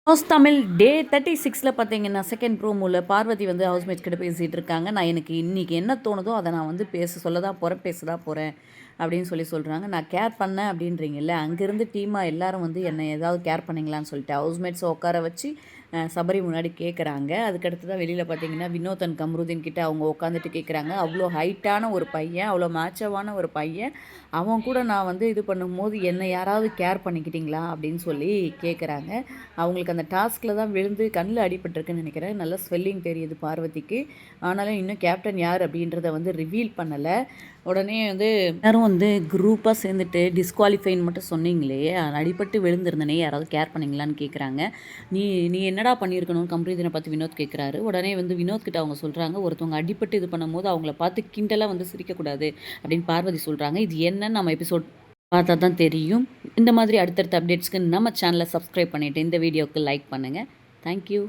House Tamil டே 36ல் பார்த்தீங்கன்னா second ப்ரோமோவில் Parvati வந்து housemates கிட்ட பேசிகிட்டு இருக்காங்க. நான் எனக்கு இன்றைக்கி என்ன தோணுதோ அதை நான் வந்து சொல்ல தான் போகிறேன், பேச தான் போகிறேன் அப்படின்னு சொல்கிறாங்க. நான் கேர் பண்ணேன் அப்படின்றீங்கல்ல, அங்கேருந்து டீமாக எல்லாரும் வந்து என்னை ஏதாவது கேர் பண்ணிங்களான்னு சொல்லிட்டு ஹவுஸ்மேட்ஸை உட்கார வச்சு சபரி முன்னாடி கேட்குறாங்க. அதுக்கடுத்து தான் வெளியில் பார்த்தீங்கன்னா வினோத் கம்ருதீன் கிட்டே அவங்க உட்காந்துட்டு கேட்குறாங்க. அவ்வளோ ஹைட்டான ஒரு பையன், அவ்வளோ மேட்சவான ஒரு பையன், அவன் கூட நான் வந்து இது பண்ணும்போது என்னை யாராவது கேர் பண்ணிக்கிட்டீங்களா அப்படின்னு சொல்லி கேட்குறாங்க. அவங்களுக்கு அந்த டாஸ்கில் தான் விழுந்து கண்ணில் அடிபட்டிருக்குன்னு நினைக்கிறேன். நல்லா ஸ்வெல்லிங் தெரியுது பார்வதிக்கு. ஆனாலும் இன்னும் கேப்டன் யார் அப்படின்றத வந்து ரிவீல் பண்ணலை. உடனே வந்து எல்லாரும் வந்து குரூப்பாக சேர்ந்துட்டு டிஸ்குவாலிஃபைன்னு மட்டும் சொன்னீங்களே, அடிபட்டு விழுந்திருந்தனே யாராவது கேர் பண்ணிங்களான்னு கேட்குறாங்க. நீ நீ என்னடா பண்ணியிருக்கணும் கம்ப்ரீதனை பார்த்து வினோத் கேட்குறாரு. உடனே வந்து வினோத் கிட்ட அவங்க சொல்கிறாங்க, ஒருத்தவங்க அடிபட்டு இது பண்ணும்போது அவங்கள பார்த்து கிண்டலாக வந்து சிரிக்கக்கூடாது அப்படின்னு பார்வதி சொல்கிறாங்க. இது என்னன்னு நம்ம எபிசோட் பார்த்தா தான் தெரியும். இந்த மாதிரி அடுத்தடுத்த அப்டேட்ஸ்க்கு நம்ம சேனலை சப்ஸ்கிரைப் பண்ணிவிட்டு இந்த வீடியோவுக்கு லைக் பண்ணுங்கள். தேங்க்யூ.